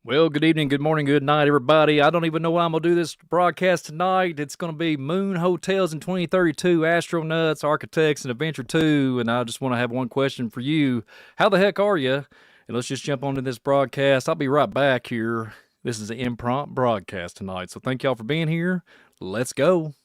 Well, good evening, good morning, good night, everybody. I don't even know why I'm going to do this broadcast tonight. It's going to be Moon Hotels in 2032, Astronauts, Architects, and Adventure 2. And I just want to have one question for you. How the heck are you? And let's just jump onto this broadcast. I'll be right back here. This is an impromptu broadcast tonight. So thank y'all for being here. Let's go.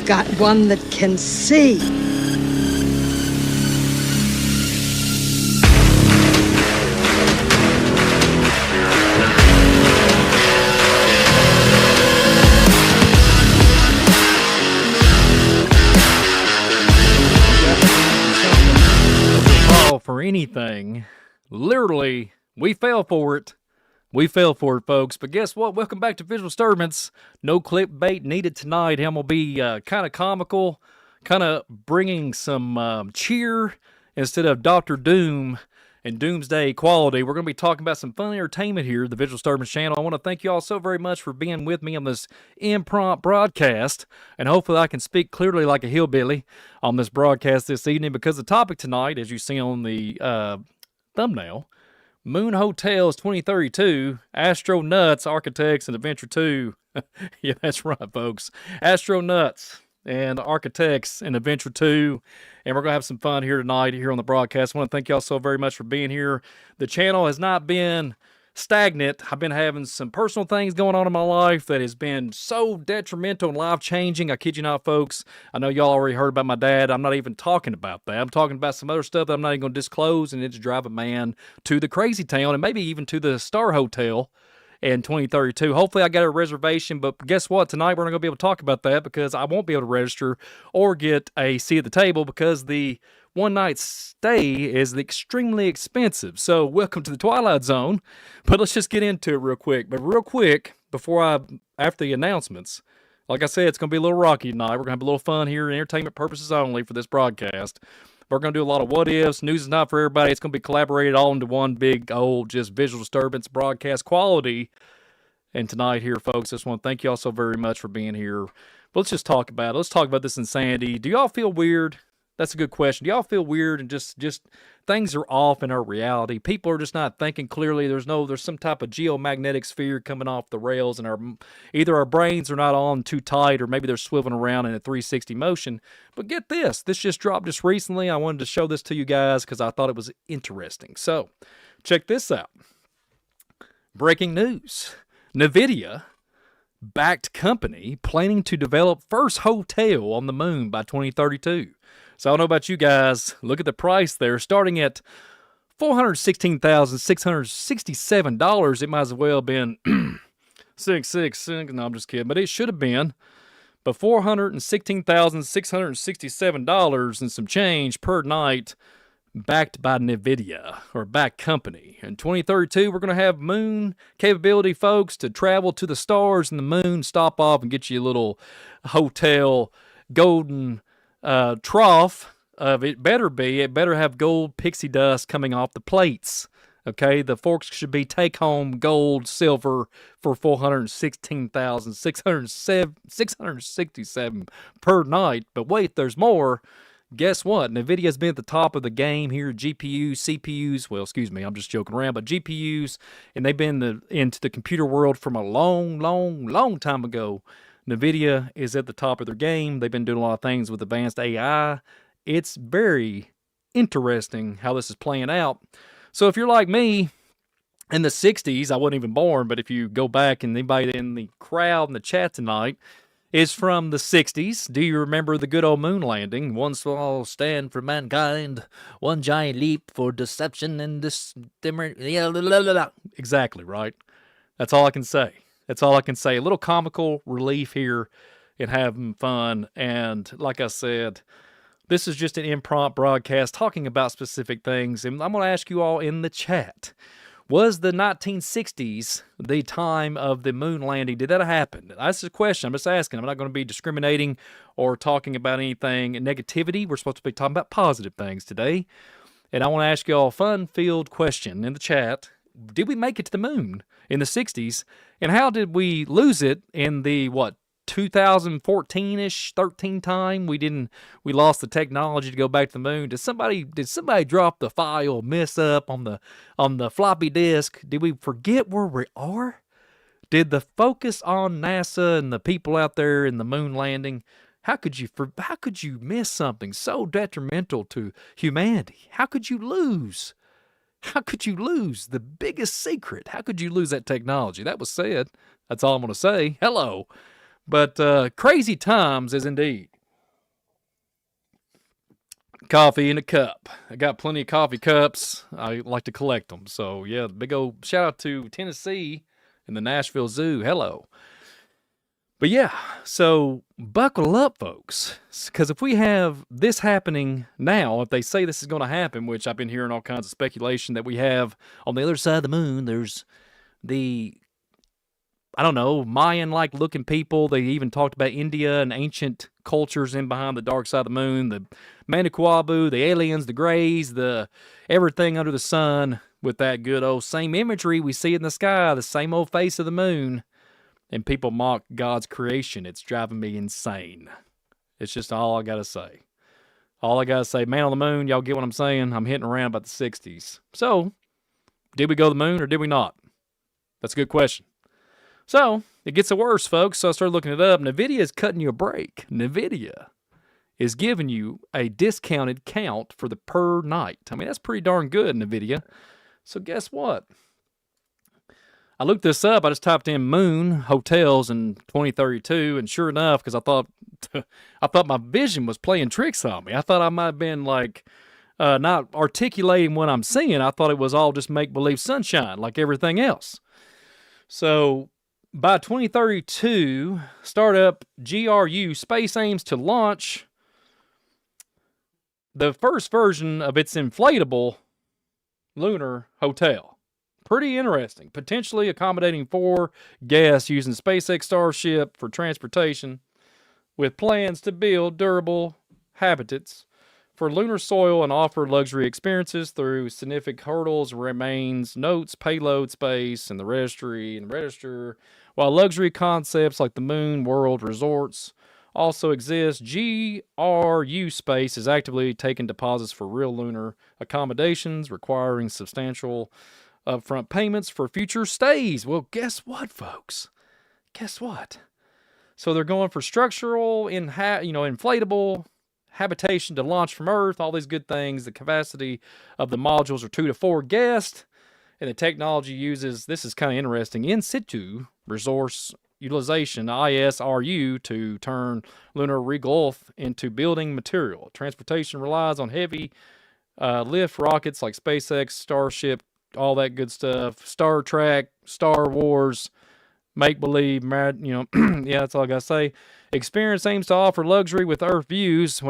Got one that can see. Fall for anything. Literally, we fell for it. We fell for it, folks. But guess what? Welcome back to Visual Disturbance. No clickbait needed tonight. I'm going to be kind of comical, kind of bringing some cheer instead of Dr. Doom and Doomsday quality. We're going to be talking about some fun entertainment here, the Visual Disturbance channel. I want to thank you all so very much for being with me on this impromptu broadcast. And hopefully I can speak clearly like a hillbilly on this broadcast this evening, because the topic tonight, as you see on the thumbnail, Moon Hotels 2032, Astronauts, Architects, and Adventure 2. Yeah, that's right, folks. Astronauts and Architects and Adventure 2. And we're going to have some fun here tonight here on the broadcast. I want to thank y'all so very much for being here. The channel has not been stagnant. I've been having some personal things going on in my life that has been so detrimental and life-changing. I kid you not, folks. I know y'all already heard about my dad. I'm not even talking about that. I'm talking about some other stuff that I'm not even going to disclose, and it's drive a man to the crazy town and maybe even to the Star Hotel in 2032. Hopefully I got a reservation, but guess what? Tonight we're not going to be able to talk about that because I won't be able to register or get a seat at the table because the one-night stay is extremely expensive. So welcome to the Twilight Zone. But let's just get into it real quick. But real quick, after the announcements, like I said, it's going to be a little rocky tonight. We're going to have a little fun here, entertainment purposes only for this broadcast. We're going to do a lot of what-ifs. News is not for everybody. It's going to be collaborated all into one big old just Visual Disturbance broadcast quality. And tonight here, folks, I just want to thank you all so very much for being here. But let's just talk about it. Let's talk about this insanity. Do y'all feel weird? That's a good question. Do y'all feel weird and just things are off in our reality? People are just not thinking clearly. There's some type of geomagnetic sphere coming off the rails, and either our brains are not on too tight, or maybe they're swiveling around in a 360 motion. But get this. This just dropped just recently. I wanted to show this to you guys because I thought it was interesting. So check this out. Breaking news. NVIDIA backed company planning to develop first hotel on the moon by 2032. So I don't know about you guys. Look at the price there, starting at $416,667. It might as well have been 666. No, I'm just kidding. But it should have been. But $416,667 and some change per night, backed by NVIDIA, or backed company. In 2032, we're going to have moon capability, folks, to travel to the stars and the moon, stop off and get you a little hotel golden trough of it. It better have gold pixie dust coming off the plates. Okay, the forks should be take home gold, silver for $416,667 per night. But wait, there's more. Guess what? NVIDIA's been at the top of the game here. GPUs, CPUs, well, excuse me, I'm just joking around, but GPUs, and they've been into the computer world from a long time ago. NVIDIA is at the top of their game. They've been doing a lot of things with advanced AI. It's very interesting how this is playing out. So if you're like me, in the 60s, I wasn't even born, but if you go back and anybody in the crowd in the chat tonight, is from the 60s. Do you remember the good old moon landing? One small stand for mankind, one giant leap for deception and exactly, right? That's all I can say. That's all I can say. A little comical relief here and having fun. And like I said, this is just an impromptu broadcast talking about specific things. And I'm going to ask you all in the chat. Was the 1960s the time of the moon landing? Did that happen? That's the question. I'm just asking. I'm not going to be discriminating or talking about anything negativity. We're supposed to be talking about positive things today. And I want to ask you all a fun-filled question in the chat. Did we make it to the moon in the 60s? And how did we lose it in the, 2014-ish, 13 time? We lost the technology to go back to the moon. Did somebody drop the file, mess up on the floppy disk? Did we forget where we are? Did the focus on NASA and the people out there in the moon landing, how could you miss something so detrimental to humanity? How could you lose? How could you lose the biggest secret? How could you lose that technology? That was said. That's all I'm going to say. Hello. But crazy times is indeed. Coffee in a cup. I got plenty of coffee cups. I like to collect them. So, yeah, big old shout out to Tennessee and the Nashville Zoo. Hello. But, yeah, so buckle up, folks. Because if we have this happening now, if they say this is going to happen, which I've been hearing all kinds of speculation that we have on the other side of the moon, there's the Mayan-like looking people. They even talked about India and ancient cultures in behind the dark side of the moon, the Manikuabu, the aliens, the Greys, the everything under the sun with that good old same imagery we see in the sky, the same old face of the moon, and people mock God's creation. It's driving me insane. It's just all I got to say. All I got to say, man on the moon, y'all get what I'm saying? I'm hitting around about the 60s. So, did we go to the moon or did we not? That's a good question. So, it gets worse, folks. So I started looking it up. NVIDIA is cutting you a break. NVIDIA is giving you a discounted count for the per night. I mean, that's pretty darn good, NVIDIA. So guess what? I looked this up. I just typed in moon hotels in 2032, and sure enough, because I thought my vision was playing tricks on me. I thought I might have been like not articulating what I'm seeing. I thought it was all just make-believe sunshine like everything else. So by 2032, startup GRU Space aims to launch the first version of its inflatable lunar hotel. Pretty interesting. Potentially accommodating 4 guests using SpaceX Starship for transportation, with plans to build durable habitats for lunar soil and offer luxury experiences through significant hurdles, remains, notes, payload space, and the register. While luxury concepts like the Moon World Resorts also exist, GRU Space is actively taking deposits for real lunar accommodations, requiring substantial upfront payments for future stays. Well, guess what, folks? Guess what? So they're going for structural, inflatable habitation to launch from Earth, all these good things. The capacity of the modules are 2 to 4 guests, and the technology uses, this is kind of interesting, in situ resource utilization, ISRU, to turn lunar regolf into building material. Transportation relies on heavy lift rockets like SpaceX, Starship, all that good stuff. Star Trek, Star Wars, make-believe, yeah, that's all I got to say. Experience aims to offer luxury with Earth views,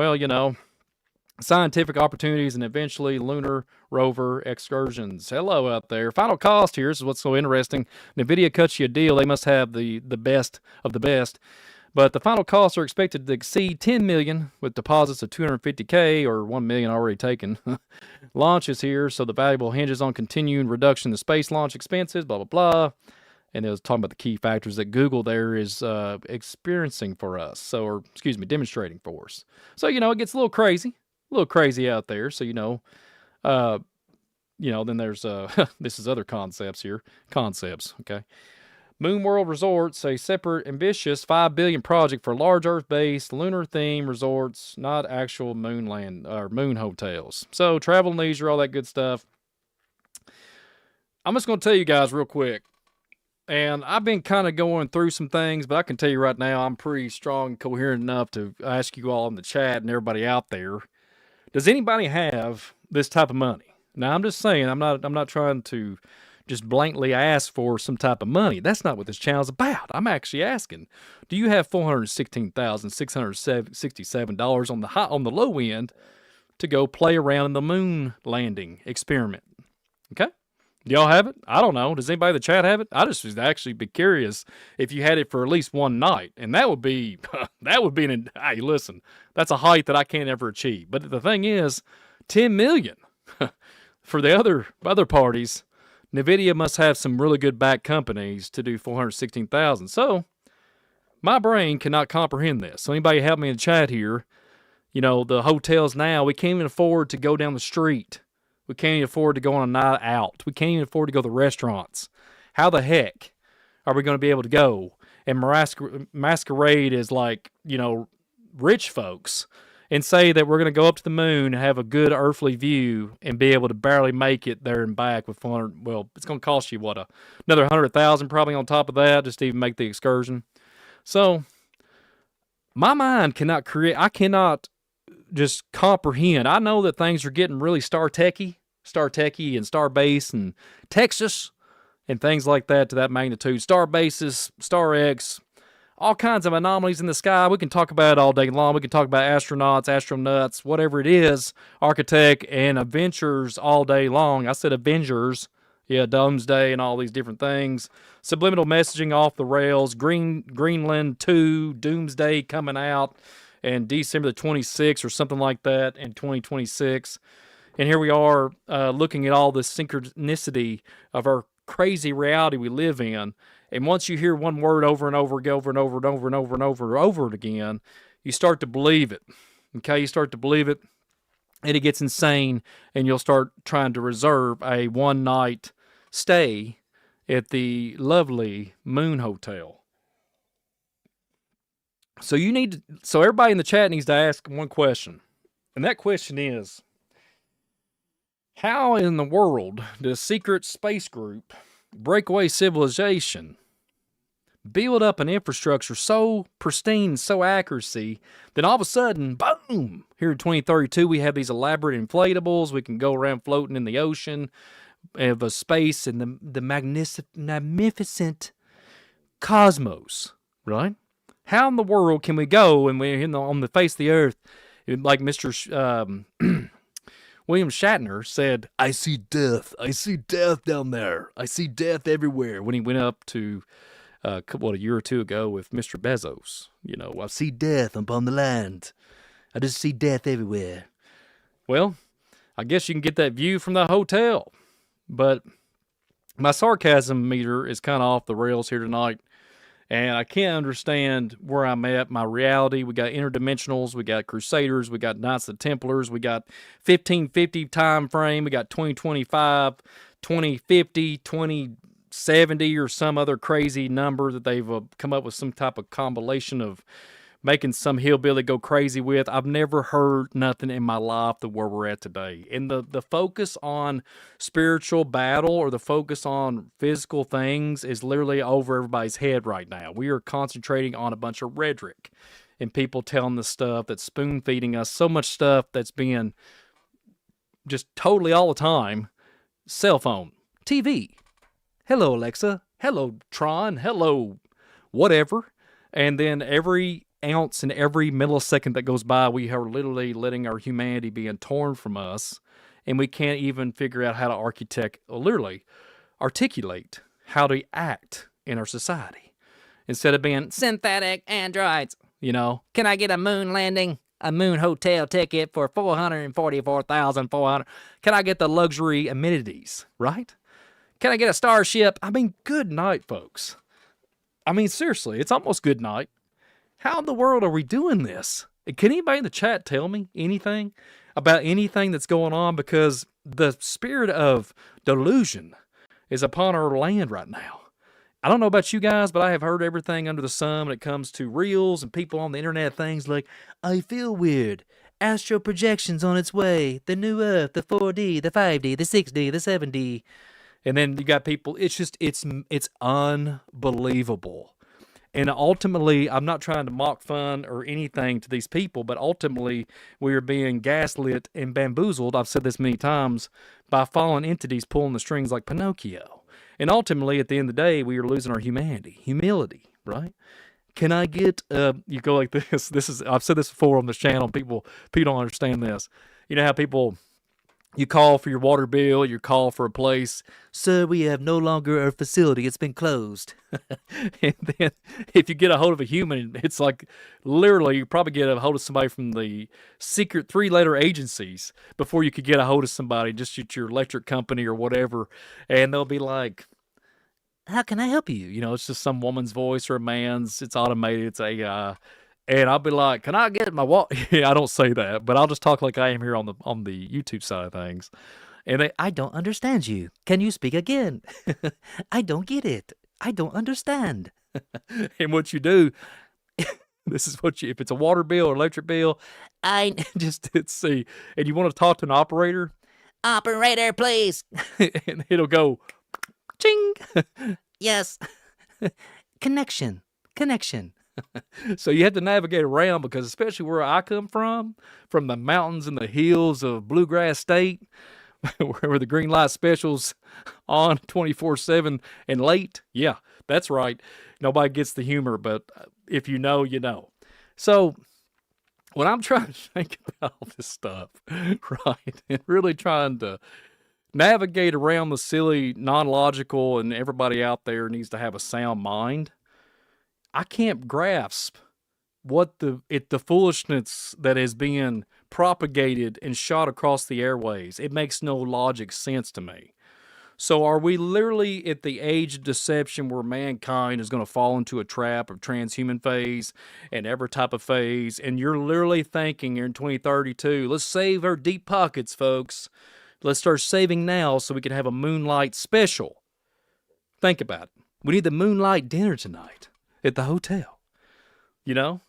scientific opportunities, and eventually lunar rover excursions. Hello out there. Final cost here, this is what's so interesting. NVIDIA cuts you a deal. They must have the best of the best. But the final costs are expected to exceed $10 million, with deposits of $250K or $1 million already taken. Launches here, so the valuable hinges on continued reduction in the space launch expenses, blah, blah, blah. And it was talking about the key factors that Google there is demonstrating for us. So, it gets a little crazy out there. So, then there's, this is other concepts here. Okay. Moon World Resorts, a separate, ambitious $5 billion project for large Earth-based, lunar-themed resorts, not actual moon hotels. So, travel and leisure, all that good stuff. I'm just going to tell you guys real quick. And I've been kind of going through some things, but I can tell you right now, I'm pretty strong and coherent enough to ask you all in the chat and everybody out there, does anybody have this type of money? Now, I'm just saying, I'm not trying to just blankly ask for some type of money. That's not what this channel's about. I'm actually asking, do you have $416,667 on the low end to go play around in the moon landing experiment? Okay? Do y'all have it? I don't know. Does anybody in the chat have it? I just would actually be curious if you had it for at least one night. And that would be, hey, listen, that's a height that I can't ever achieve. But the thing is, 10 million for the other parties, NVIDIA must have some really good back companies to do 416,000. So my brain cannot comprehend this. So anybody help me in the chat here? You know, the hotels now, we can't even afford to go down the street. We can't even afford to go on a night out. We can't even afford to go to the restaurants. How the heck are we going to be able to go and masquerade as like, you know, rich folks and say that we're going to go up to the moon and have a good earthly view and be able to barely make it there and back with 400? Well, it's going to cost you another 100,000 probably on top of that just to even make the excursion. So my mind cannot create. I cannot just comprehend. I know that things are getting really Star Techy and Starbase and Texas and things like that to that magnitude. Starbases, Star X, all kinds of anomalies in the sky. We can talk about it all day long. We can talk about astronauts, astronauts, whatever it is, architect and adventures all day long. I said Avengers. Yeah, Doomsday and all these different things. Subliminal messaging off the rails. Greenland 2, Doomsday coming out. And December the 26th or something like that in 2026. And here we are looking at all the synchronicity of our crazy reality we live in. And once you hear one word over and over again, you start to believe it. Okay, you start to believe it, and it gets insane, and you'll start trying to reserve a one-night stay at the lovely Moon Hotel. So everybody in the chat needs to ask one question. And that question is, how in the world did a secret space group, breakaway civilization, build up an infrastructure so pristine, so accuracy, that all of a sudden, boom, here in 2032, we have these elaborate inflatables. We can go around floating in the ocean of a space and the magnificent cosmos, right? How in the world can we go and we're on the face of the earth, like Mr. William Shatner said, I see death down there. I see death everywhere, when he went up to, a year or two ago with Mr. Bezos. You know, I see death upon the land. I just see death everywhere. Well, I guess you can get that view from the hotel. But my sarcasm meter is kind of off the rails here tonight. And I can't understand where I'm at, my reality. We got interdimensionals, we got Crusaders, we got Knights of the Templars, we got 1550 time frame, we got 2025, 2050, 2070, or some other crazy number that they've come up with some type of combination of making some hillbilly go crazy with. I've never heard nothing in my life to where we're at today. And the focus on spiritual battle or the focus on physical things is literally over everybody's head right now. We are concentrating on a bunch of rhetoric and people telling us stuff that's spoon feeding us so much stuff that's being just totally all the time. Cell phone, TV. Hello, Alexa. Hello, Tron. Hello, whatever. And then every ounce and every millisecond that goes by, we are literally letting our humanity being torn from us, and we can't even figure out how to articulate how to act in our society. Instead of being synthetic androids, you know, can I get a moon landing, a moon hotel ticket for $444,400? Can I get the luxury amenities, right? Can I get a starship? I mean, good night, folks. I mean, seriously, it's almost good night. How in the world are we doing this? Can anybody in the chat tell me anything about anything that's going on? Because the spirit of delusion is upon our land right now. I don't know about you guys, but I have heard everything under the sun when it comes to reels and people on the internet, things like, I feel weird, astral projections on its way, the new Earth, the 4D, the 5D, the 6D, the 7D. And then you got people, it's unbelievable. And ultimately, I'm not trying to mock fun or anything to these people, but ultimately, we are being gaslit and bamboozled. I've said this many times, by fallen entities pulling the strings like Pinocchio. And ultimately, at the end of the day, we are losing our humanity, humility, right? Can I get, you go like this. I've said this before on this channel. People don't understand this. You know how people, you call for your water bill, you call for a place. Sir, we have no longer a facility. It's been closed. And then if you get a hold of a human, it's like literally you probably get a hold of somebody from the secret 3-letter agencies before you could get a hold of somebody, just at your electric company or whatever. And they'll be like, how can I help you? You know, it's just some woman's voice or a man's. It's automated. It's AI. And I'll be like, can I get my water? Yeah, I don't say that, but I'll just talk like I am here on the YouTube side of things. And I don't understand you. Can you speak again? I don't get it. I don't understand. And what you do, this is what you, if it's a water bill or electric bill, I just see, and you want to talk to an operator, operator, please. And it'll go, ching. Yes. Connection. So you have to navigate around, because especially where I come from the mountains and the hills of Bluegrass State, where the green light specials on 24/7 and late. Yeah, that's right. Nobody gets the humor, but if you know, you know. So when I'm trying to think about all this stuff, right, and really trying to navigate around the silly, non-logical, and everybody out there needs to have a sound mind, I can't grasp what the foolishness that is being propagated and shot across the airways. It makes no logic sense to me. So are we literally at the age of deception where mankind is going to fall into a trap of transhuman phase and every type of phase? And you're literally thinking you're in 2032, let's save our deep pockets, folks. Let's start saving now so we can have a moonlight special. Think about it. We need the moonlight dinner tonight at the hotel. You know,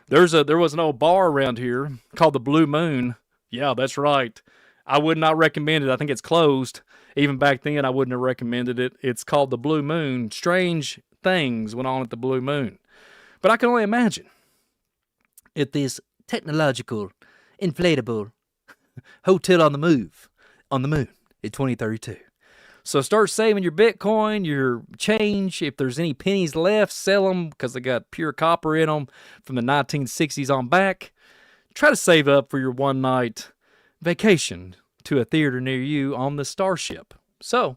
there was an old bar around here called the Blue Moon. Yeah, that's right. I would not recommend it. I think it's closed. Even back then, I wouldn't have recommended it. It's called the Blue Moon. Strange things went on at the Blue Moon. But I can only imagine at this technological, inflatable hotel on the moon in 2032. So start saving your Bitcoin, your change. If there's any pennies left, sell them, because they got pure copper in them from the 1960s on back. Try to save up for your one-night vacation to a theater near you on the Starship. So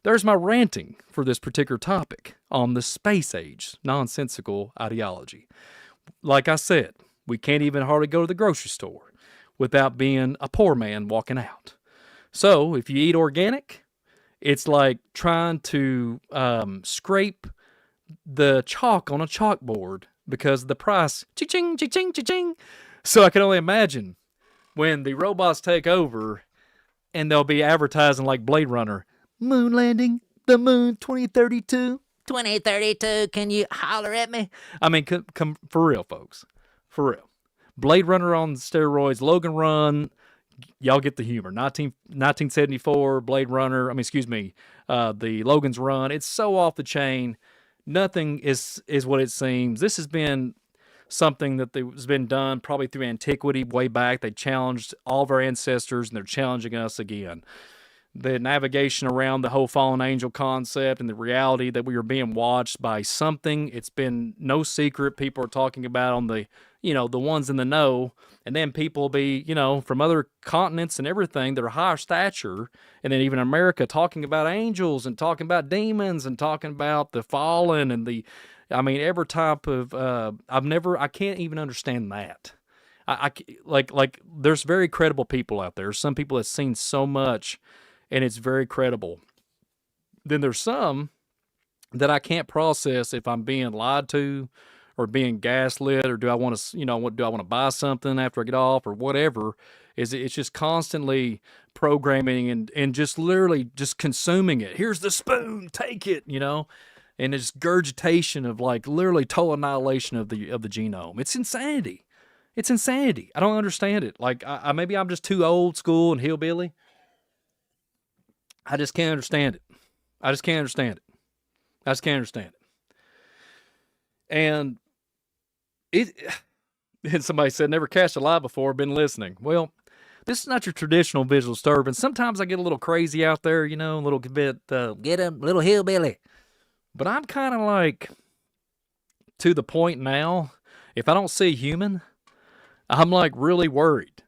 there's my ranting for this particular topic on the space age nonsensical ideology. Like I said, we can't even hardly go to the grocery store without being a poor man walking out. So if you eat organic, it's like trying to scrape the chalk on a chalkboard because of the price. Cha-ching, cha-ching, cha-ching. So I can only imagine when the robots take over and they'll be advertising like Blade Runner. Moon landing, the moon 2032. 2032, can you holler at me? I mean, come for real, folks. For real. Blade Runner on steroids, Logan Run. Y'all get the humor. 1974, Blade Runner. The Logan's Run. It's so off the chain. Nothing is what it seems. This has been something that has been done probably through Antiquity way back. They challenged all of our ancestors, and they're challenging us again. The navigation around the whole fallen angel concept and the reality that we are being watched by something. It's been no secret. People are talking about on the, the ones in the know. And then people will be, from other continents and everything that are higher stature. And then even America talking about angels and talking about demons and talking about the fallen and every type of, I can't even understand that. Like there's very credible people out there. Some people have seen so much and it's very credible. Then there's some that I can't process if I'm being lied to or being gaslit, or do I want to, do I want to buy something after I get off or whatever. It's just constantly programming and just literally just consuming it. Here's the spoon, take it, and it's gurgitation of like literally total annihilation of the genome. It's insanity. It's insanity. I don't understand it. Like maybe I'm just too old school and hillbilly. I just can't understand it. I just can't understand it. I just can't understand it. And it and somebody said never catch a lie before, been listening. Well, this is not your traditional visual disturbance. Sometimes I get a little crazy out there, you know, a little bit get a little hillbilly. But I'm kind of like to the point now, if I don't see a human, I'm like really worried.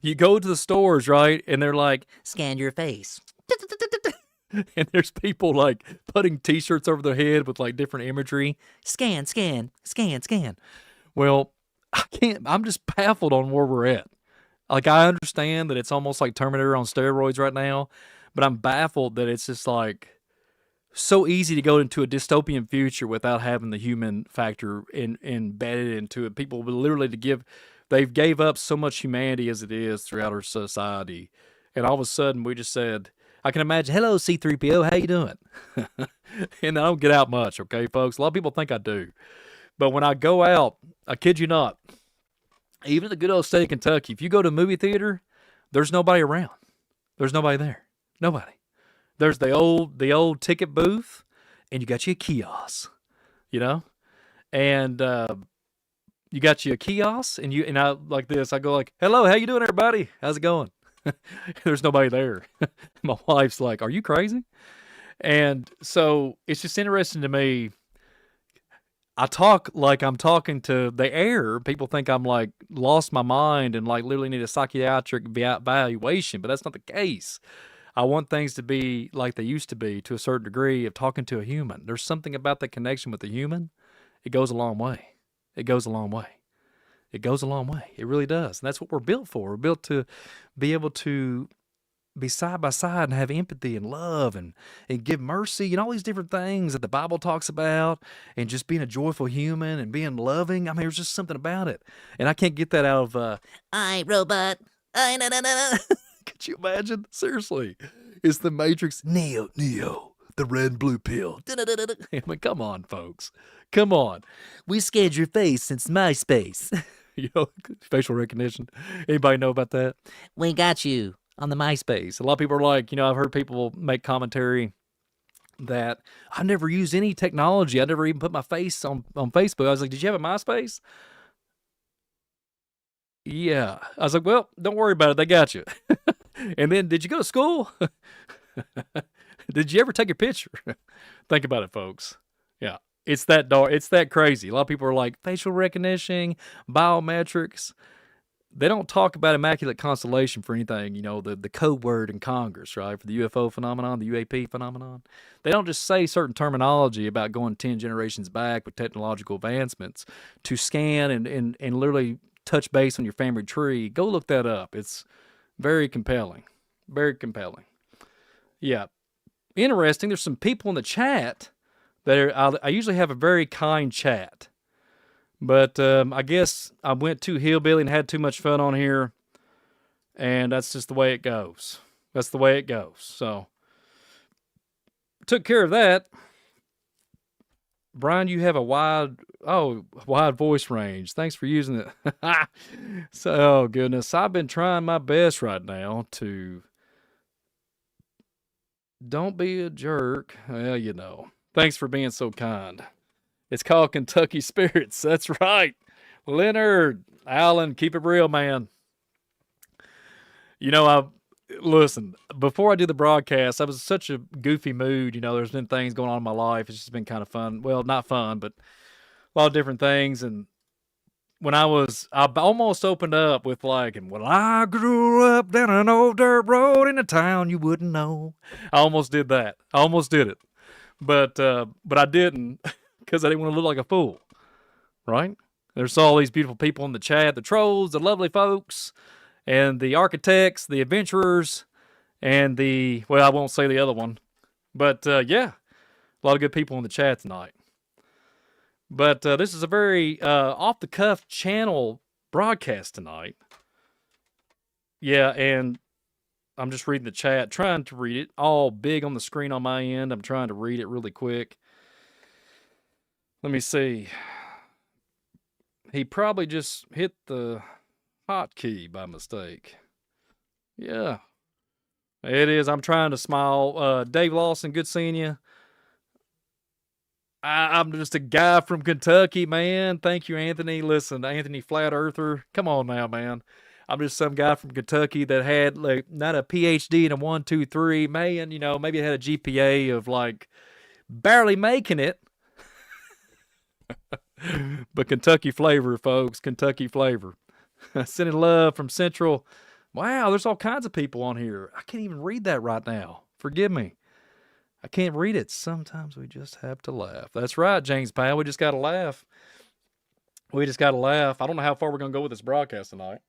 You go to the stores, right? And they're like, scan your face. And there's people like putting t-shirts over their head with like different imagery. Scan, scan, scan, scan. Well, I'm just baffled on where we're at. Like, I understand that it's almost like Terminator on steroids right now, but I'm baffled that it's just like so easy to go into a dystopian future without having the human factor embedded into it. People will literally they've gave up so much humanity as it is throughout our society. And all of a sudden we just said, I can imagine, hello C-3PO, how you doing? And I don't get out much, okay, folks? A lot of people think I do. But when I go out, I kid you not, even in the good old state of Kentucky, if you go to a movie theater, there's nobody around. There's nobody there. Nobody. There's the old ticket booth, and you got your kiosk, you know? And you got your kiosk, and I like this. I go like, hello, how you doing, everybody? How's it going? There's nobody there. My wife's like, are you crazy? And so it's just interesting to me. I talk like I'm talking to the air. People think I'm like lost my mind and like literally need a psychiatric evaluation, but that's not the case. I want things to be like they used to be to a certain degree of talking to a human. There's something about that connection with the human. It goes a long way. It goes a long way. It goes a long way. It really does. And that's what we're built for. We're built to be able to be side by side and have empathy and love and give mercy and all these different things that the Bible talks about, and just being a joyful human and being loving. I mean, there's just something about it. And I can't get that out of, I, robot. I, na, na, na. Could you imagine? Seriously. It's the Matrix. Neo, the red and blue pill. I mean, come on, folks. Come on. We scanned your face since MySpace. You know, facial recognition. Anybody know about that? We got you on the MySpace. A lot of people are like, you know, I've heard people make commentary that I've never used any technology. I never even put my face on Facebook. I was like, did you have a MySpace? Yeah. I was like, well, don't worry about it. They got you. And then, did you go to school? Did you ever take a picture? Think about it, folks. Yeah. It's that dark. It's that crazy. A lot of people are like, facial recognition, biometrics. They don't talk about immaculate constellation for anything, you know, the code word in Congress, right, for the UFO phenomenon, the UAP phenomenon. They don't just say certain terminology about going 10 generations back with technological advancements to scan and literally touch base on your family tree. Go look that up. It's very compelling. Very compelling. Yeah. Interesting. There's some people in the chat that I usually have a very kind chat. But I guess I went too hillbilly and had too much fun on here. And that's just the way it goes. That's the way it goes. So, took care of that. Brian, you have a wide voice range. Thanks for using it. So, oh, goodness. I've been trying my best right now to don't be a jerk. Well, you know. Thanks for being so kind. It's called Kentucky Spirits. That's right. Leonard, Alan, keep it real, man. You know, listen, before I do the broadcast, I was in such a goofy mood. You know, there's been things going on in my life. It's just been kind of fun. Well, not fun, but a lot of different things. And when I almost opened up with like, and when I grew up down an old dirt road in a town you wouldn't know. I almost did that. I almost did it. But I didn't. Because I didn't want to look like a fool, right? There's all these beautiful people in the chat, the trolls, the lovely folks, and the architects, the adventurers, and well, I won't say the other one. But, yeah, a lot of good people in the chat tonight. But this is a very off-the-cuff channel broadcast tonight. Yeah, and I'm just reading the chat, trying to read it, all big on the screen on my end. I'm trying to read it really quick. Let me see. He probably just hit the hotkey by mistake. Yeah. It is. I'm trying to smile. Dave Lawson, good seeing you. I'm just a guy from Kentucky, man. Thank you, Anthony. Listen, Anthony Flat Earther. Come on now, man. I'm just some guy from Kentucky that had like not a PhD in a 1, 2, 3, man. You know, maybe had a GPA of like barely making it. But Kentucky flavor, folks. Kentucky flavor. Sending love from Central. Wow, there's all kinds of people on here. I can't even read that right now. Forgive me. I can't read it. Sometimes we just have to laugh. That's right, James Powell. We just got to laugh. We just got to laugh. I don't know how far we're going to go with this broadcast tonight.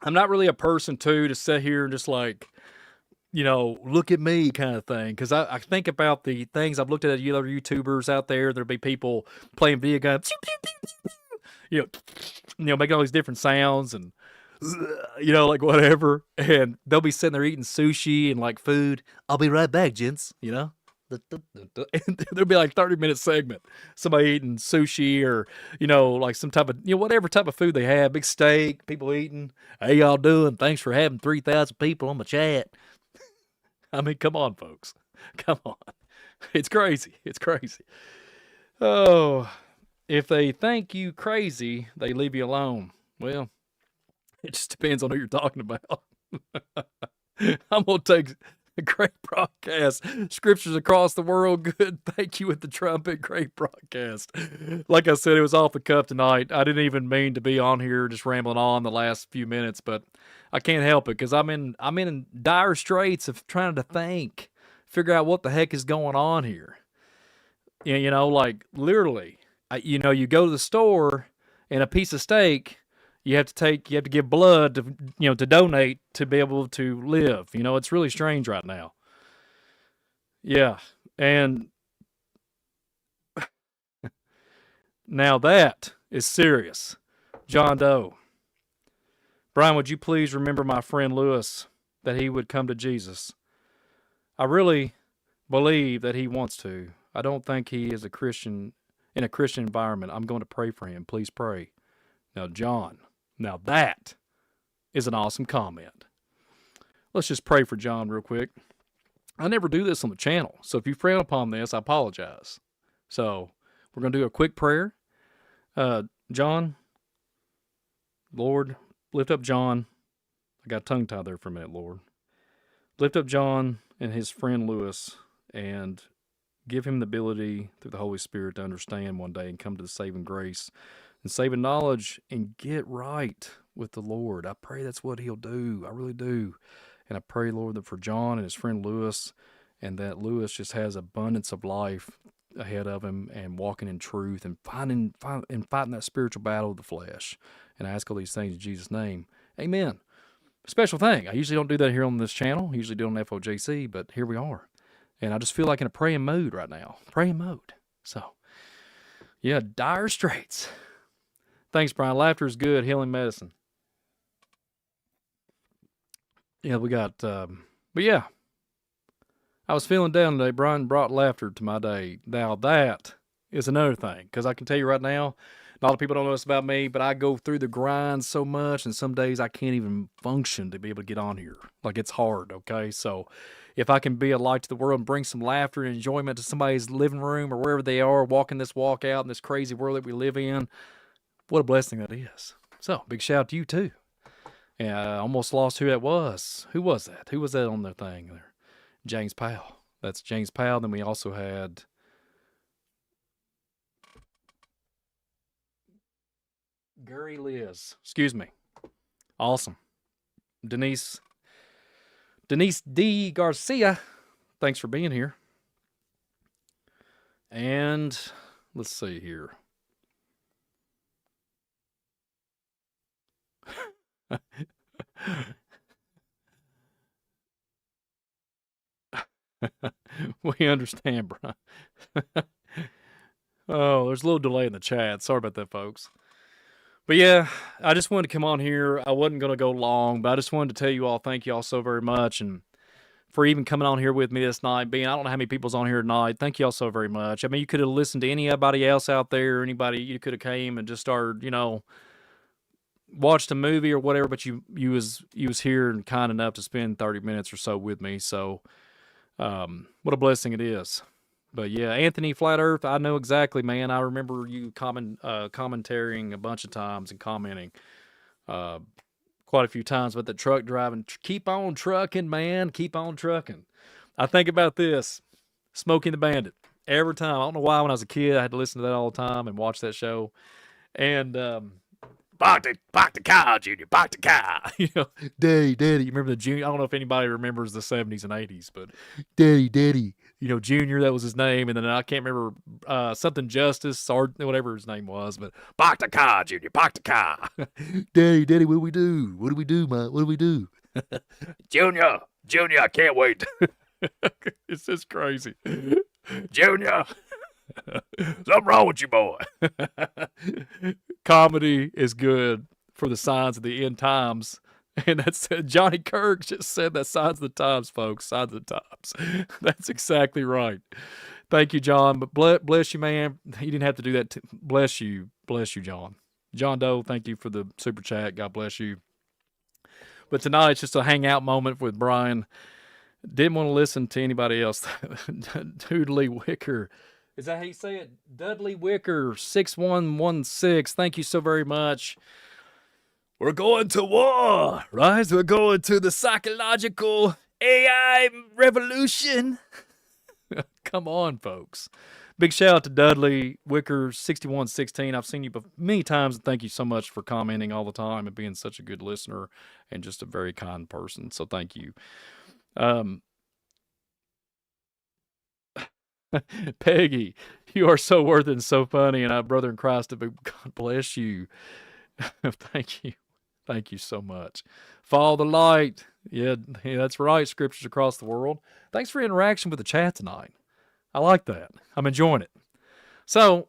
I'm not really a person, too, to sit here and just like, you know, look at me kind of thing. Because I think about the things I've looked at other YouTubers out there. There'll be people playing video games, making all these different sounds and, like whatever. And they'll be sitting there eating sushi and like food. I'll be right back, gents, And there'll be like 30-minute segment. Somebody eating sushi or, like some type of, whatever type of food they have. Big steak, people eating. How y'all doing? Thanks for having 3,000 people on my chat. I mean, come on, folks. Come on. It's crazy. It's crazy. Oh, if they think you crazy, they leave you alone. Well, it just depends on who you're talking about. I'm going to take a great broadcast. Scriptures across the world. Good. Thank you with the trumpet. Great broadcast. Like I said, it was off the cuff tonight. I didn't even mean to be on here just rambling on the last few minutes, but I can't help it because I'm in dire straits of trying to figure out what the heck is going on here. Like literally, you go to the store and a piece of steak, you have to give blood to donate to be able to live. It's really strange right now. Yeah. And now that is serious. John Doe. Brian, would you please remember my friend Lewis, that he would come to Jesus? I really believe that he wants to. I don't think he is a Christian in a Christian environment. I'm going to pray for him. Please pray. Now, John, now that is an awesome comment. Let's just pray for John real quick. I never do this on the channel, so if you frown upon this, I apologize. So we're going to do a quick prayer. John, Lord, lift up John. I got tongue-tied there for a minute, Lord. Lift up John and his friend Lewis and give him the ability through the Holy Spirit to understand one day and come to the saving grace and saving knowledge and get right with the Lord. I pray that's what he'll do. I really do. And I pray, Lord, that for John and his friend Lewis, and that Lewis just has abundance of life ahead of him and walking in truth and fighting that spiritual battle of the flesh. And I ask all these things in Jesus' name. Amen. Special thing. I usually don't do that here on this channel. I usually do it on FOJC, but here we are. And I just feel like in a praying mood right now. Praying mode. So, yeah, dire straits. Thanks, Brian. Laughter is good. Healing medicine. Yeah, we got, but yeah. I was feeling down today. Brian brought laughter to my day. Now that is another thing. Because I can tell you right now, a lot of people don't know this about me, but I go through the grind so much, and some days I can't even function to be able to get on here. Like, it's hard, okay? So, if I can be a light to the world and bring some laughter and enjoyment to somebody's living room or wherever they are, walking this walk out in this crazy world that we live in, what a blessing that is. So, big shout out to you, too. Yeah, I almost lost who that was. Who was that? Who was that on the thing there? James Powell. That's James Powell. Then we also had Gary Liz. Excuse me. Awesome. Denise D. Garcia. Thanks for being here. And let's see here. We understand, Brian. Oh, there's a little delay in the chat. Sorry about that, folks. But yeah, I just wanted to come on here. I wasn't going to go long, but I just wanted to tell you all thank you all so very much. And for even coming on here with me this night, I don't know how many people's on here tonight. Thank you all so very much. I mean, you could have listened to anybody else out there, anybody, you could have came and just started, watched a movie or whatever, but you was here and kind enough to spend 30 minutes or so with me. So what a blessing it is. But yeah, Anthony Flat Earth, I know exactly, man. I remember you commentating a bunch of times and commenting quite a few times about the truck driving. Keep on trucking, man. Keep on trucking. I think about this, Smokey and the Bandit. Every time. I don't know why when I was a kid I had to listen to that all the time and watch that show. And park the car, Junior, park the car. You know, Daddy, Daddy. You remember the Junior? I don't know if anybody remembers the 70s and 80s, but Daddy, Daddy. You know, Junior, that was his name. And then I can't remember something Justice or whatever his name was, but park the car, Junior, park the car. Daddy, Daddy, what do we do? What do we do, man? What do we do? Junior, Junior, I can't wait. It's just crazy. Junior, something wrong with you, boy. Comedy is good for the signs of the end times. And that's Johnny Kirk just said that, signs of the times, folks. Signs of the times. That's exactly right. Thank you, John. But bless you, man. You didn't have to do that. Bless you, John. John Doe, thank you for the super chat. God bless you. But tonight it's just a hangout moment with Brian. Didn't want to listen to anybody else. Dudley Wicker. Is that how you say it? Dudley Wicker, 6116. Thank you so very much. We're going to war, right? We're going to the psychological AI revolution. Come on, folks. Big shout out to Dudley Wicker, 6116. I've seen you many times, and thank you so much for commenting all the time and being such a good listener and just a very kind person. So thank you. Peggy, you are so worth it and so funny, and our brother in Christ, God bless you. Thank you. Thank you so much. Follow the light. Yeah, that's right. Scriptures across the world. Thanks for interaction with the chat tonight. I like that. I'm enjoying it. So,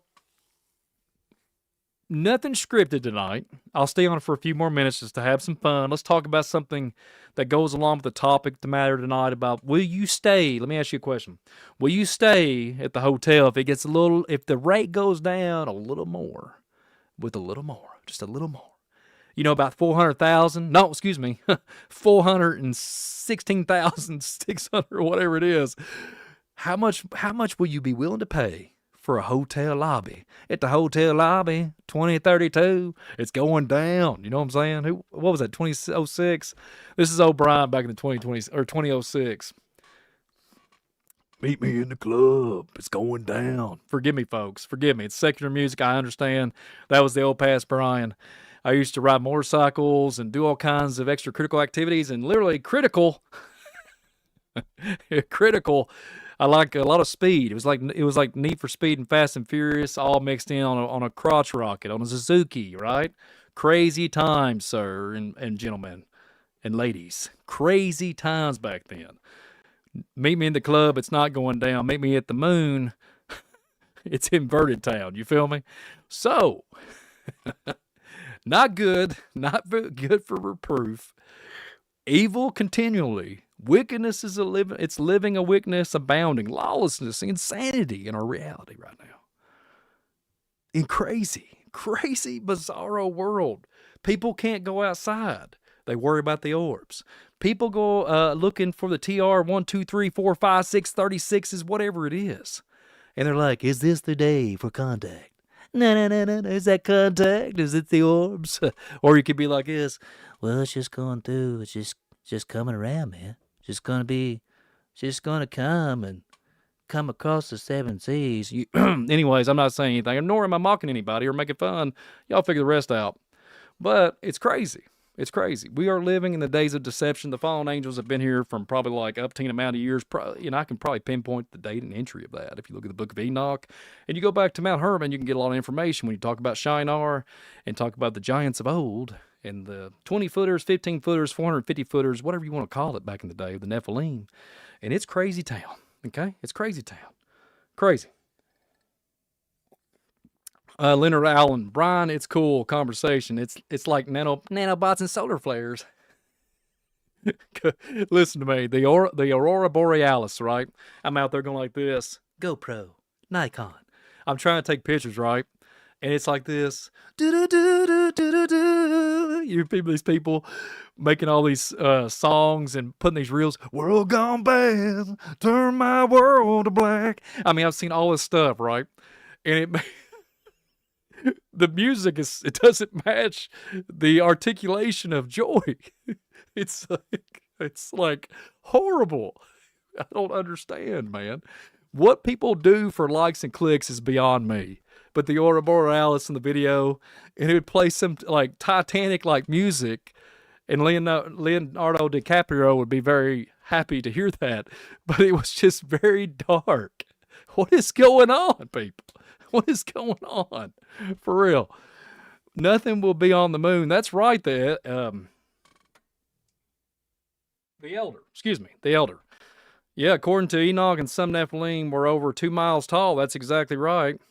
nothing scripted tonight. I'll stay on it for a few more minutes just to have some fun. Let's talk about something that goes along with the topic, the matter tonight about, will you stay? Let me ask you a question. Will you stay at the hotel if it gets if the rate goes down a little more, just a little more? You know, about 400,000. No, excuse me, 416,600, whatever it is. How much will you be willing to pay for a hotel lobby? At the hotel lobby, 2032, it's going down. You know what I'm saying? What was that, 2006? This is O'Brien back in the 2020 or 2006. Meet me in the club. It's going down. Forgive me, folks. Forgive me. It's secular music. I understand. That was the old past Brian. I used to ride motorcycles and do all kinds of extracurricular activities, and literally critical. I like a lot of speed. It was like Need for Speed and Fast and Furious all mixed in on a crotch rocket, on a Suzuki, right? Crazy times, sir and gentlemen and ladies. Crazy times back then. Meet me in the club. It's not going down. Meet me at the moon. It's inverted town. You feel me? So, not good. Not good for reproof. Evil continually. Wickedness is living a wickedness abounding. Lawlessness, insanity in our reality right now. In crazy, bizarro world. People can't go outside. They worry about the orbs. People go looking for the TR 1, 2, 3, 4, 5, 6, 36s, whatever it is. And they're like, is this the day for contact? No. Is that contact? Is it the orbs? Or you could be like this. Well, it's just going through. It's just coming around, man. Just gonna come and come across the 7 seas. Anyways, I'm not saying anything, nor am I mocking anybody or making fun. Y'all figure the rest out. But it's crazy. It's crazy. We are living in the days of deception. The fallen angels have been here from probably like up to an amount of years. I can probably pinpoint the date and entry of that. If you look at the book of Enoch and you go back to Mount Hermon, you can get a lot of information when you talk about Shinar and talk about the giants of old and the 20-footers, 15-footers, 450-footers, whatever you want to call it back in the day, the Nephilim. And it's crazy town, okay? It's crazy town. Crazy. Leonard Allen, Brian, it's cool conversation. It's like nanobots and solar flares. Listen to me, the Aurora Borealis, right? I'm out there going like this. GoPro, Nikon. I'm trying to take pictures, right? And it's like this. You people, these people making all these songs and putting these reels. World gone bad, turn my world to black. I mean, I've seen all this stuff, right? And the music it doesn't match the articulation of joy. It's like horrible. I don't understand, man. What people do for likes and clicks is beyond me. But the Aurora Borealis in the video, and it would play some like Titanic like music, and Leonardo DiCaprio would be very happy to hear that. But it was just very dark. What is going on, people? What is going on? For real. Nothing will be on the moon. That's right, the Elder. Excuse me, the Elder. Yeah, according to Enoch, and some Nephilim were over 2 miles tall. That's exactly right.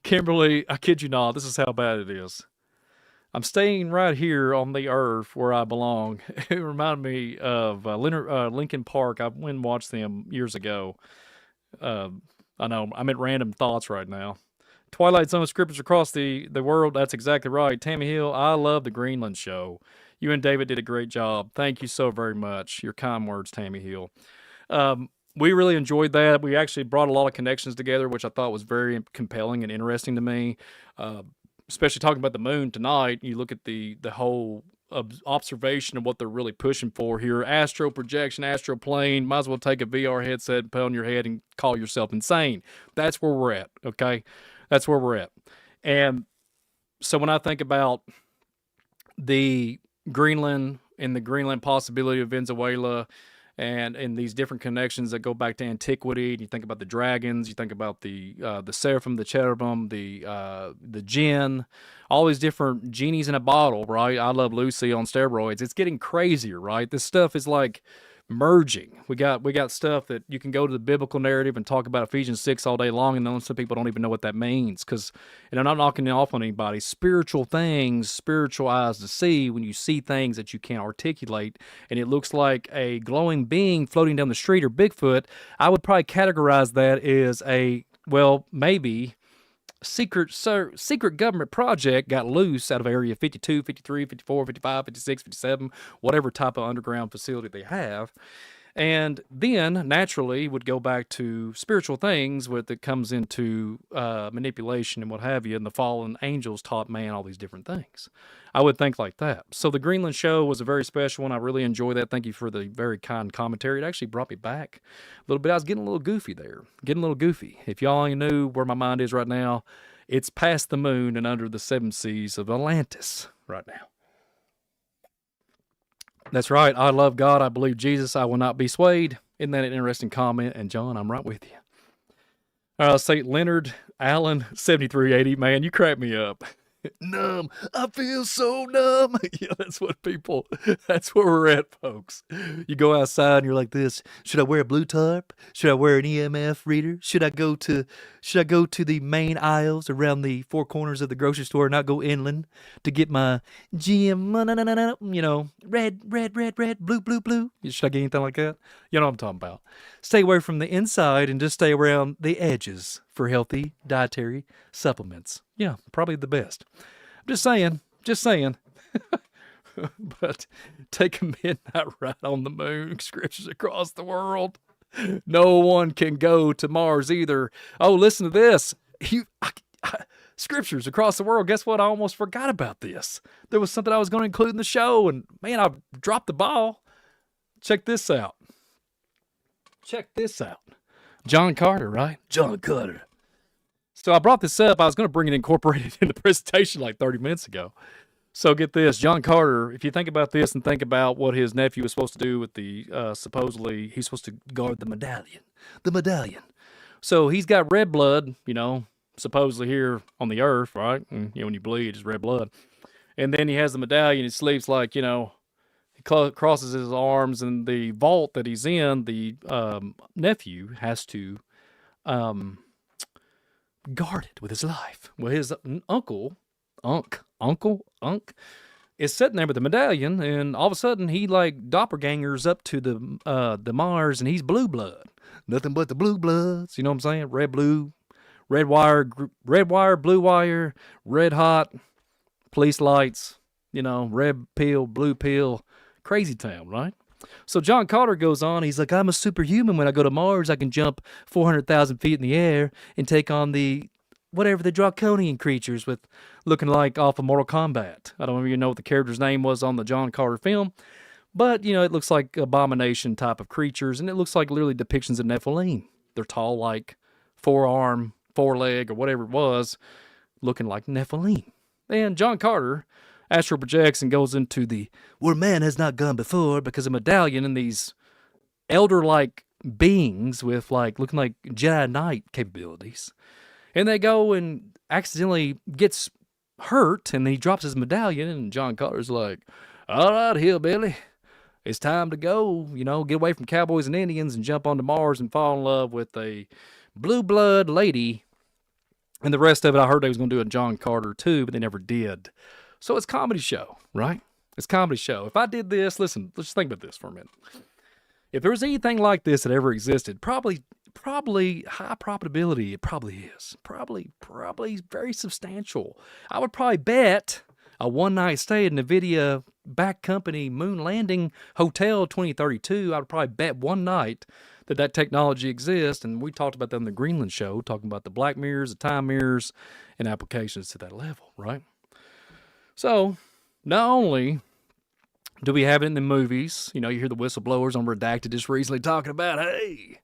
Kimberly, I kid you not, this is how bad it is. I'm staying right here on the earth where I belong. It reminded me of Lincoln Park. I went and watched them years ago. I know, I'm at random thoughts right now. Twilight Zone scriptures across the world. That's exactly right. Tammy Hill, I love the Greenland show. You and David did a great job. Thank you so very much. Your kind words, Tammy Hill. We really enjoyed that. We actually brought a lot of connections together, which I thought was very compelling and interesting to me. Especially talking about the moon tonight. You look at the whole observation of what they're really pushing for here. Astral projection, astral plane. Might as well take a VR headset and put on your head and call yourself insane. That's where we're at, okay? That's where we're at. And so when I think about the Greenland and the Greenland possibility of Venezuela and these different connections that go back to antiquity, and you think about the dragons, you think about the seraphim, the cherubim, the jinn, all these different genies in a bottle, right? I Love Lucy on steroids. It's getting crazier, right? This stuff is like merging. We got stuff that you can go to the biblical narrative and talk about Ephesians 6 all day long, and then some people don't even know what that means. And I'm not knocking it off on anybody. Spiritual things, spiritual eyes to see, when you see things that you can't articulate, and it looks like a glowing being floating down the street or Bigfoot, I would probably categorize that as maybe secret government project got loose out of Area 52, 53, 54, 55, 56, 57, whatever type of underground facility they have. And then, naturally, would go back to spiritual things that comes into manipulation and what have you, and the fallen angels taught man all these different things. I would think like that. So the Greenland show was a very special one. I really enjoyed that. Thank you for the very kind commentary. It actually brought me back a little bit. I was getting a little goofy there. If y'all only knew where my mind is right now, it's past the moon and under the 7 seas of Atlantis right now. That's right. I love God. I believe Jesus. I will not be swayed. Isn't that an interesting comment? And John, I'm right with you. St. Leonard Allen, 7380. Man, you crack me up. Numb. I feel so numb. Yeah, that's where we're at, folks. You go outside and you're like this. Should I wear a blue tarp? Should I wear an EMF reader? Should I go to the main aisles around the 4 corners of the grocery store and not go inland to get my GM, red, blue? Should I get anything like that? You know what I'm talking about. Stay away from the inside and just stay around the edges for healthy dietary supplements. Yeah, probably the best. I'm just saying. But take a midnight ride on the moon, scriptures across the world. No one can go to Mars either. Oh, listen to this. Scriptures across the world. Guess what? I almost forgot about this. There was something I was going to include in the show, and man, I dropped the ball. Check this out. John Carter, right? John Carter. So I brought this up. I was going to bring it incorporated in the presentation like 30 minutes ago. So get this. John Carter, if you think about this and think about what his nephew was supposed to do with the, supposedly, he's supposed to guard the medallion. The medallion. So he's got red blood, supposedly here on the earth, right? And, when you bleed, it's red blood. And then he has the medallion. He sleeps like, he crosses his arms, and the vault that he's in, the nephew has to guard it with his life. Well, his uncle is sitting there with the medallion, and all of a sudden he like doppelgangers up to the Mars, and he's blue blood. nothing but the blue bloods. You know what I'm saying? Red, blue, red wire, blue wire, red hot, police lights, red pill, blue pill, crazy town, right? So John Carter goes on. He's like, I'm a superhuman. When I go to Mars, I can jump 400,000 feet in the air and take on the draconian creatures with looking like off of Mortal Kombat. I don't even know what the character's name was on the John Carter film, but it looks like abomination type of creatures, and it looks like literally depictions of Nephilim. They're tall, like forearm, foreleg, or whatever it was, looking like Nephilim. And John Carter astral projects and goes into the where man has not gone before, because a medallion and these elder-like beings with looking like Jedi Knight capabilities. And they go and accidentally gets hurt, and he drops his medallion, and John Carter's like, all right, hillbilly, it's time to go, get away from cowboys and Indians and jump onto Mars and fall in love with a blue blood lady. And the rest of it, I heard they was going to do a John Carter too, but they never did. So it's a comedy show, right? It's a comedy show. If I did this, listen, let's think about this for a minute. If there was anything like this that ever existed, probably high probability, it probably is. Probably very substantial. I would probably bet a one-night stay in NVIDIA back company moon landing hotel 2032, I would probably bet one night that technology exists. And we talked about that in the Greenland show, talking about the black mirrors, the time mirrors, and applications to that level, right? So, not only do we have it in the movies, you hear the whistleblowers on Redacted just recently talking about, hey,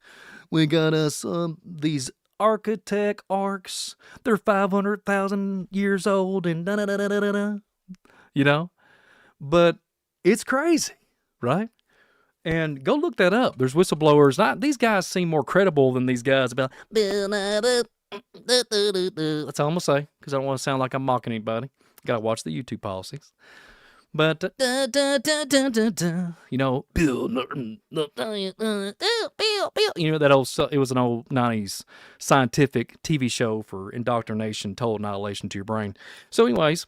we got us these architect arcs. They're 500,000 years old and da-da-da-da-da-da. But it's crazy, right? And go look that up. There's whistleblowers. These guys seem more credible than these guys about. That's all I'm going to say, because I don't want to sound like I'm mocking anybody. Got to watch the YouTube policies. But, Bill, that old, it was an old 90s scientific TV show for indoctrination, total annihilation to your brain. So anyways,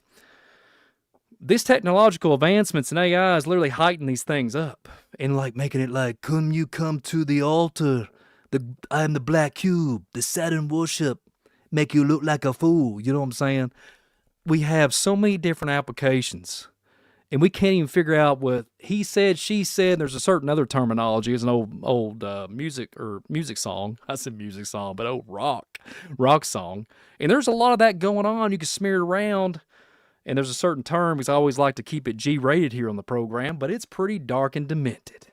this technological advancements in AI is literally heightening these things up and making it come to the altar. I am the black cube, the Saturn worship, make you look like a fool. You know what I'm saying? We have so many different applications, and we can't even figure out what he said, she said. There's a certain other terminology. It's an old music song. I said music song, but old rock song. And there's a lot of that going on. You can smear it around, and there's a certain term, because I always like to keep it G-rated here on the program, but it's pretty dark and demented.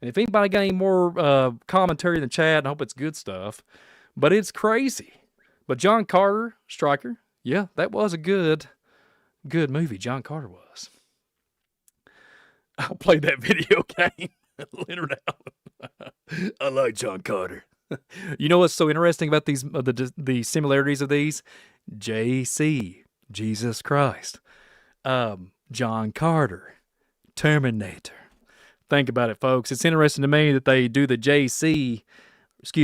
And if anybody got any more commentary in the chat, I hope it's good stuff, but it's crazy. But John Carter, Stryker, yeah, that was a good movie. John Carter was. I'll play that video game. Leonard Allen. I like John Carter. You know what's so interesting about these the similarities of these? JC, Jesus Christ. John Carter, Terminator. Think about it, folks. It's interesting to me that they do the JC. Just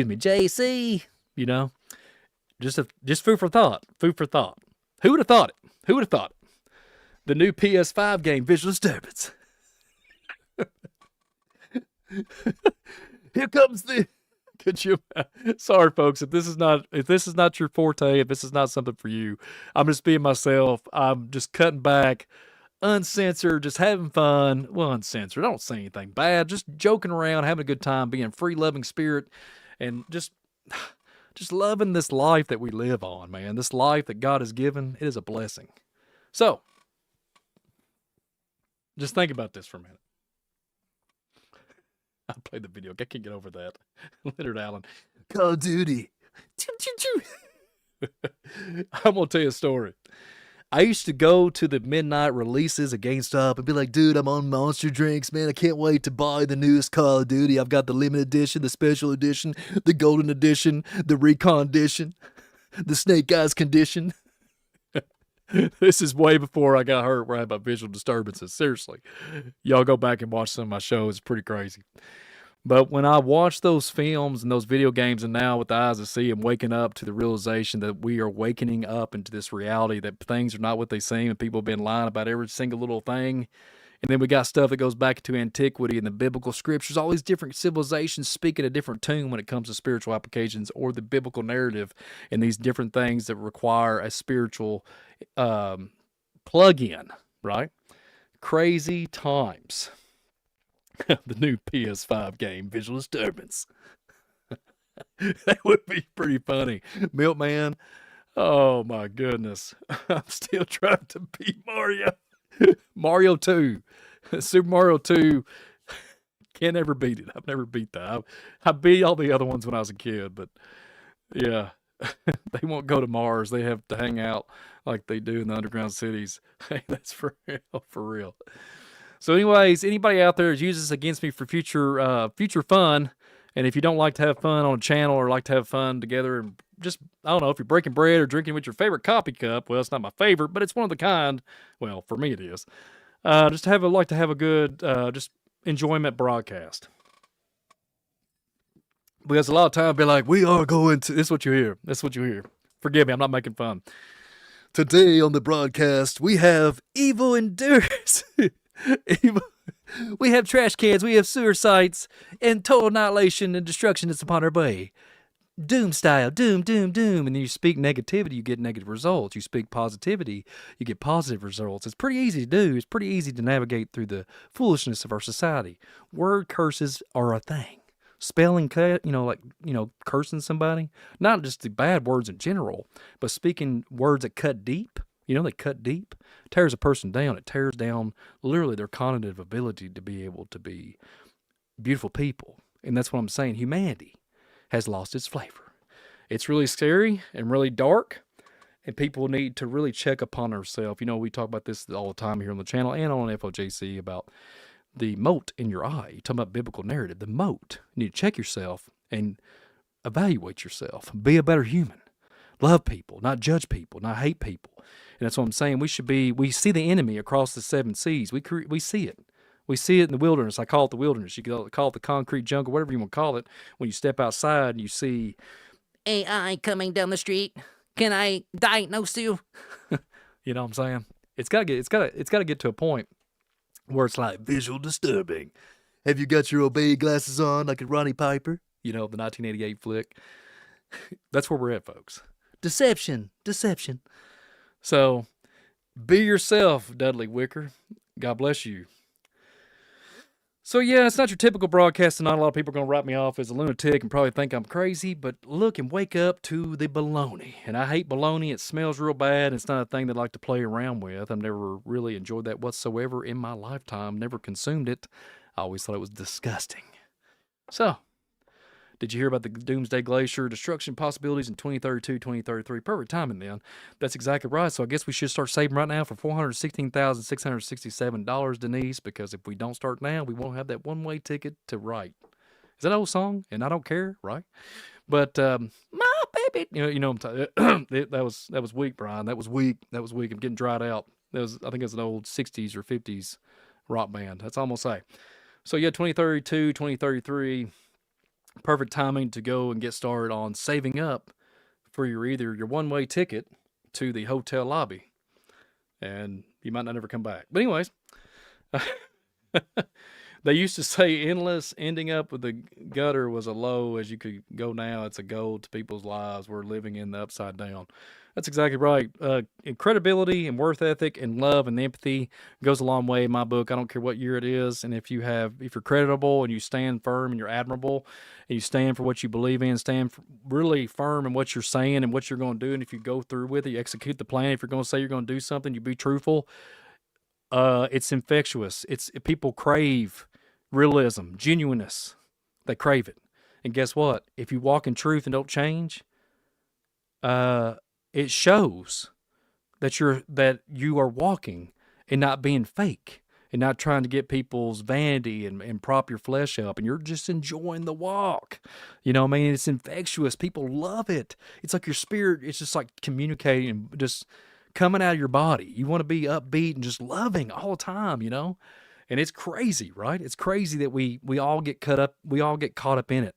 food for thought. Who would have thought it? The new PS5 game, Visual Disturbance. Here comes the. Could you? Sorry, folks. If this is not your forte, if this is not something for you, I'm just being myself. I'm just cutting back, uncensored, just having fun. Well, uncensored. I don't say anything bad. Just joking around, having a good time, being a free, loving spirit, and just loving this life that we live on, man. This life that God has given, it is a blessing. So, just think about this for a minute. I played the video. I can't get over that. Leonard Allen. Call of Duty. I'm going to tell you a story. I used to go to the midnight releases at GameStop and be like, dude, I'm on Monster Drinks, man. I can't wait to buy the newest Call of Duty. I've got the limited edition, the special edition, the golden edition, the recon edition, the Snake Eyes condition. This is way before I got hurt where I had my visual disturbances. Seriously. Y'all go back and watch some of my shows. It's pretty crazy. But when I watch those films and those video games, and now with the eyes of see, I'm waking up to the realization that we are wakening up into this reality that things are not what they seem, and people have been lying about every single little thing. And then we got stuff that goes back to Antiquity and the biblical scriptures, all these different civilizations speaking a different tune when it comes to spiritual applications or the biblical narrative and these different things that require a spiritual plug-in, right? Crazy times. The new PS5 game, Visual Disturbance. That would be pretty funny. Milkman, oh my goodness. I'm still trying to beat Mario. Mario 2. Super Mario 2. Can't ever beat it. I've never beat that. I beat all the other ones when I was a kid, but yeah. They won't go to Mars. They have to hang out like they do in the underground cities. Hey, that's for real, for real. So anyways, anybody out there uses this against me for future fun, and if you don't like to have fun on a channel or like to have fun together and just, I don't know, if you're breaking bread or drinking with your favorite coffee cup, well, it's not my favorite, but it's one of the kind, well, for me it is, just like to have a good, just enjoyment broadcast. Because a lot of times be like, we are going to, this is what you hear. This is what you hear. Forgive me, I'm not making fun. Today on the broadcast, we have evil endures. Evil. We have trash cans, we have sewer sites, and total annihilation and destruction is upon our way. Doom style, doom, doom, doom. And then you speak negativity, you get negative results. You speak positivity, you get positive results. It's pretty easy to do. It's pretty easy to navigate through the foolishness of our society. Word curses are a thing. Spelling cut, cursing somebody. Not just the bad words in general, but speaking words that cut deep. They cut deep. Tears a person down. It tears down literally their cognitive ability to be able to be beautiful people. And that's what I'm saying. Humanity has lost its flavor. It's really scary and really dark, and people need to really check upon ourselves. We talk about this all the time here on the channel and on FOJC about the mote in your eye. You talk about biblical narrative, the mote. You need to check yourself and evaluate yourself. Be a better human. Love people, not judge people, not hate people. And that's what I'm saying. We see the enemy across the 7 seas. We see it. We see it in the wilderness. I call it the wilderness. You can call it the concrete jungle, whatever you want to call it. When you step outside and you see AI coming down the street. Can I diagnose you? You know what I'm saying? It's got to get to a point where it's like visual disturbing. Have you got your obey glasses on like a Ronnie Piper? The 1988 flick. That's where we're at, folks. Deception. So, be yourself, Dudley Wicker. God bless you. So yeah, it's not your typical broadcast tonight. A lot of people are going to write me off as a lunatic and probably think I'm crazy, but look and wake up to the baloney. And I hate baloney. It smells real bad. It's not a thing that I like to play around with. I've never really enjoyed that whatsoever in my lifetime. Never consumed it. I always thought it was disgusting. So, did you hear about the Doomsday Glacier destruction possibilities in 2032, 2033? Perfect timing then. That's exactly right. So I guess we should start saving right now for $416,667, Denise, because if we don't start now, we won't have that one-way ticket to right. Is that an old song? And I don't care, right? But my baby, that was weak, Brian. That was weak. I'm getting dried out. I think it's an old 60s or 50s rock band. That's all I'm gonna say. So yeah, 2032, 2033. Perfect timing to go and get started on saving up for either your one-way ticket to the hotel lobby. And you might not ever come back. But anyways, they used to say endless, ending up with the gutter was a low as you could go now. It's a goal to people's lives. We're living in the upside down. That's exactly right. Credibility and worth ethic and love and empathy goes a long way in my book. I don't care what year it is. And if you're credible and you stand firm and you're admirable and you stand for what you believe in, really firm in what you're saying and what you're going to do. And if you go through with it, you execute the plan. If you're going to say you're going to do something, you be truthful. It's infectious. People crave realism, genuineness. They crave it. And guess what? If you walk in truth and don't change, it shows that you are walking and not being fake and not trying to get people's vanity and prop your flesh up, and you're just enjoying the walk. It's infectious. People love it. It's like your spirit, it's just like communicating, just coming out of your body. You want to be upbeat and just loving all the time, And it's crazy, right? It's crazy that we all get caught up in it.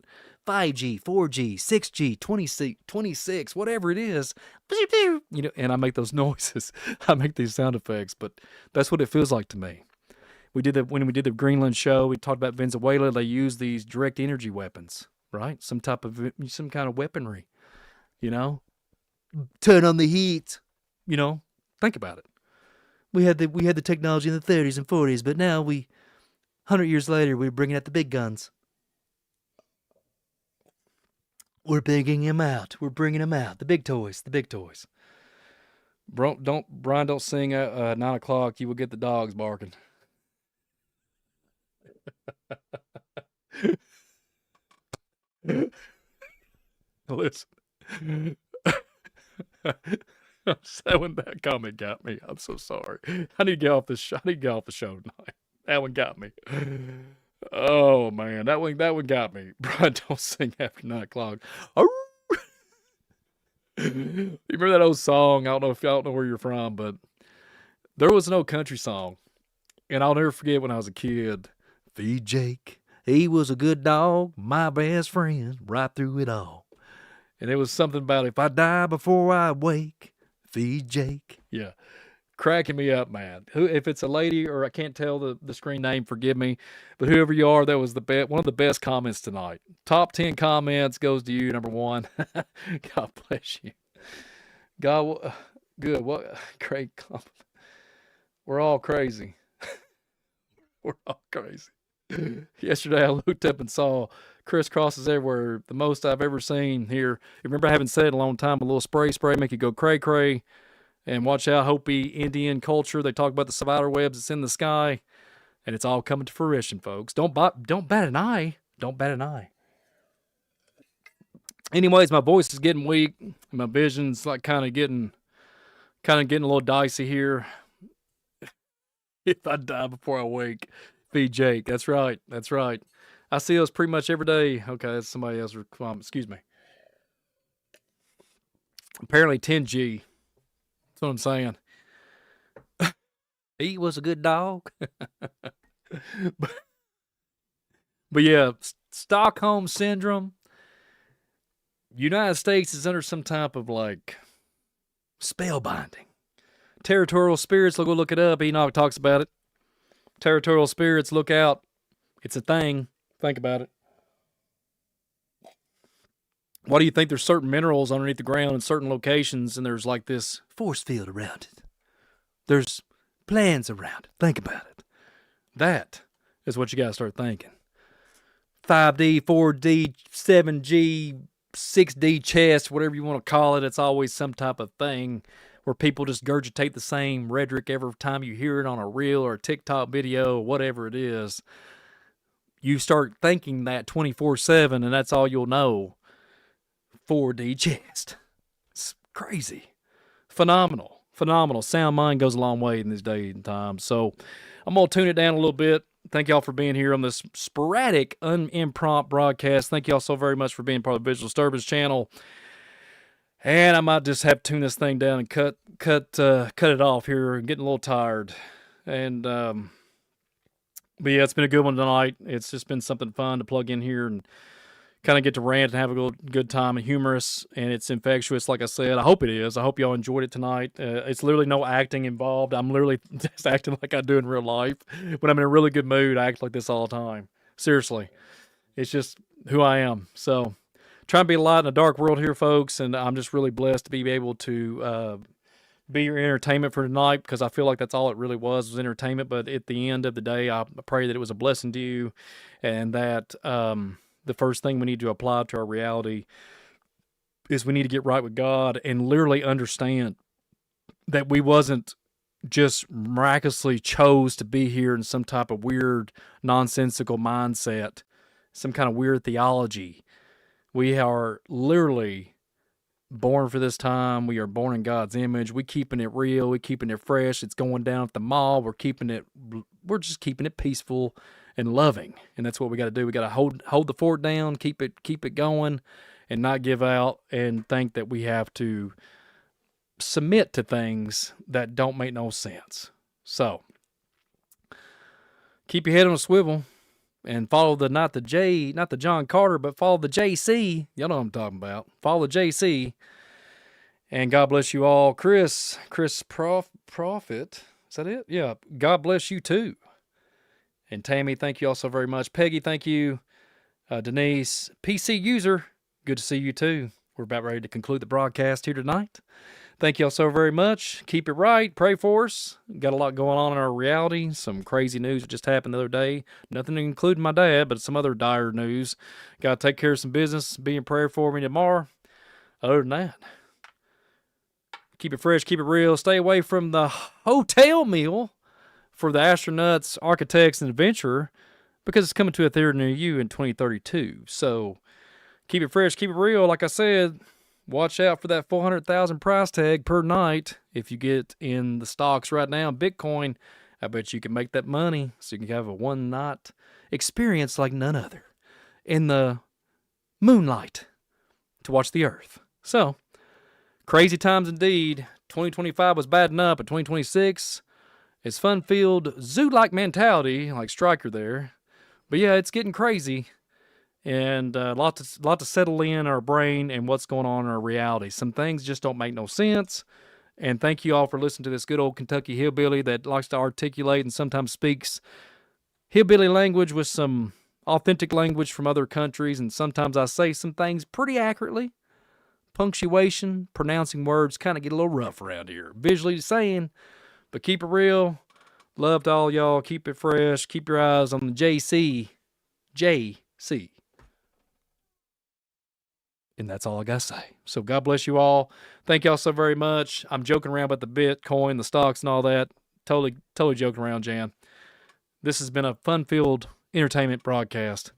5G, 4G, 6G, 26, whatever it is, and I make those noises. I make these sound effects, but that's what it feels like to me. when we did the Greenland show. We talked about Venezuela. They use these direct energy weapons, right? Some kind of weaponry. You know, turn on the heat. You know, think about it. We had the technology in the 30s and 40s, but now 100 years later, we're bringing out the big guns. We're bringing them out. We're bringing them out. The big toys. The big toys. Bro, Brian, don't sing at 9 o'clock. You will get the dogs barking. Listen. That comment got me. I'm so sorry. I need to get off the show tonight. That one got me. Oh man, that one got me. Brian, don't sing after 9 o'clock. You remember that old song? I don't know where you're from, but there was an old country song, and I'll never forget when I was a kid. Feed Jake, he was a good dog, my best friend, right through it all. And it was something about if I die before I wake, feed Jake. Yeah. Cracking me up, man. If it's a lady or I can't tell the screen name, forgive me. But whoever you are, that was one of the best comments tonight. Top 10 comments goes to you, number one. God bless you. God, good. What great compliment. We're all crazy. We're all crazy. Yesterday I looked up and saw crisscrosses everywhere. The most I've ever seen here. Remember I haven't said it in a long time, a little spray make you go cray cray. And watch out, Hopi Indian culture. They talk about the spider webs that's in the sky. And it's all coming to fruition, folks. Don't bat an eye. Don't bat an eye. Anyways, my voice is getting weak. My vision's like kind of getting a little dicey here. If I die before I wake, feed Jake. That's right. That's right. I see those pretty much every day. Okay, that's somebody else. Excuse me. Apparently 10G. That's what I'm saying. He was a good dog. but yeah, Stockholm Syndrome. United States is under some type of like spellbinding. Territorial spirits, go look it up. Enoch talks about it. Territorial spirits, look out. It's a thing. Think about it. Why do you think there's certain minerals underneath the ground in certain locations and there's like this force field around it? There's plans around it. Think about it. That is what you got to start thinking. 5D, 4D, 7G, 6D chess, whatever you want to call it, it's always some type of thing where people just regurgitate the same rhetoric every time you hear it on a reel or a TikTok video or whatever it is. You start thinking that 24/7 and that's all you'll know. 4D chest. It's crazy. Phenomenal. Sound mind goes a long way in these days and times. So I'm going to tune it down a little bit. Thank y'all for being here on this sporadic, impromptu broadcast. Thank y'all so very much for being part of the Visual Disturbance channel. And I might just have to tune this thing down and cut it off here. I'm getting a little tired. And but yeah, it's been a good one tonight. It's just been something fun to plug in here and kind of get to rant and have a good time and humorous, and it's infectious, like I said. I hope it is. I hope y'all enjoyed it tonight. It's literally no acting involved. I'm literally just acting like I do in real life. When I'm in a really good mood, I act like this all the time. Seriously. It's just who I am. So, trying to be a light in a dark world here, folks, and I'm just really blessed to be able to be your entertainment for tonight, because I feel like that's all it really was entertainment. But at the end of the day, I pray that it was a blessing to you, and that the first thing we need to apply to our reality is we need to get right with God and literally understand that we wasn't just miraculously chose to be here in some type of weird, nonsensical mindset, some kind of weird theology. We are literally born for this time. We are born in God's image. We keeping it real. We keeping it fresh. It's going down at the mall. We're just keeping it peaceful and loving. And that's what we got to do. We got to hold the fort down, keep it going, and not give out and think that we have to submit to things that don't make no sense. So, keep your head on a swivel and follow not the John Carter, but follow the JC. Y'all know what I'm talking about. Follow the JC. And God bless you all. Chris Prophet. Is that it? Yeah. God bless you too. And Tammy, thank you all so very much. Peggy, thank you. Denise, PC User, good to see you too. We're about ready to conclude the broadcast here tonight. Thank you all so very much. Keep it right. Pray for us. Got a lot going on in our reality. Some crazy news that just happened the other day. Nothing to include my dad, but some other dire news. Got to take care of some business. Be in prayer for me tomorrow. Other than that, keep it fresh, keep it real. Stay away from the hotel meal for the astronauts, architects, and adventurer because it's coming to a theater near you in 2032. So keep it fresh, keep it real. Like I said, watch out for that 400,000 price tag per night. If you get in the stocks right now, Bitcoin, I bet you can make that money so you can have a one-night experience like none other in the moonlight to watch the Earth. So, crazy times indeed. 2025 was bad enough, but 2026 is fun-filled, zoo-like mentality, like Stryker there. But yeah, it's getting crazy. And a lot to settle in our brain and what's going on in our reality. Some things just don't make no sense. And thank you all for listening to this good old Kentucky hillbilly that likes to articulate and sometimes speaks hillbilly language with some authentic language from other countries. And sometimes I say some things pretty accurately. Punctuation, pronouncing words kind of get a little rough around here. Visually saying, but keep it real. Love to all y'all. Keep it fresh. Keep your eyes on the JC. And that's all I got to say. So God bless you all. Thank y'all so very much. I'm joking around about the Bitcoin, the stocks, and all that. Totally joking around, Jan. This has been a fun-filled entertainment broadcast.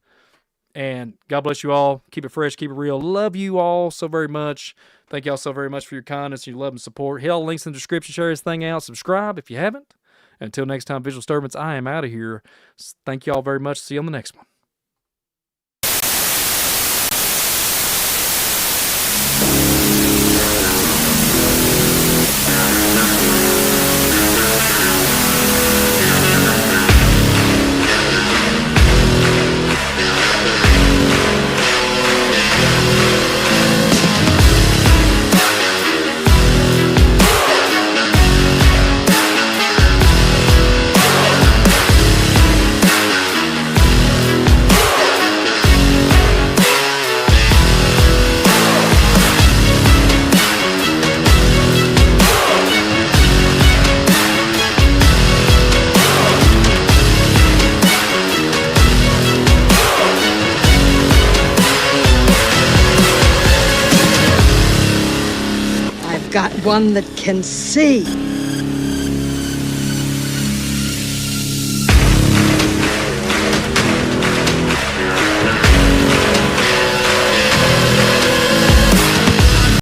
And God bless you all. Keep it fresh. Keep it real. Love you all so very much. Thank y'all so very much for your kindness, your love, and support. Hell, links in the description. Share this thing out. Subscribe if you haven't. Until next time, Visual Disturbance, I am out of here. Thank y'all very much. See you on the next one. I've got one that can see.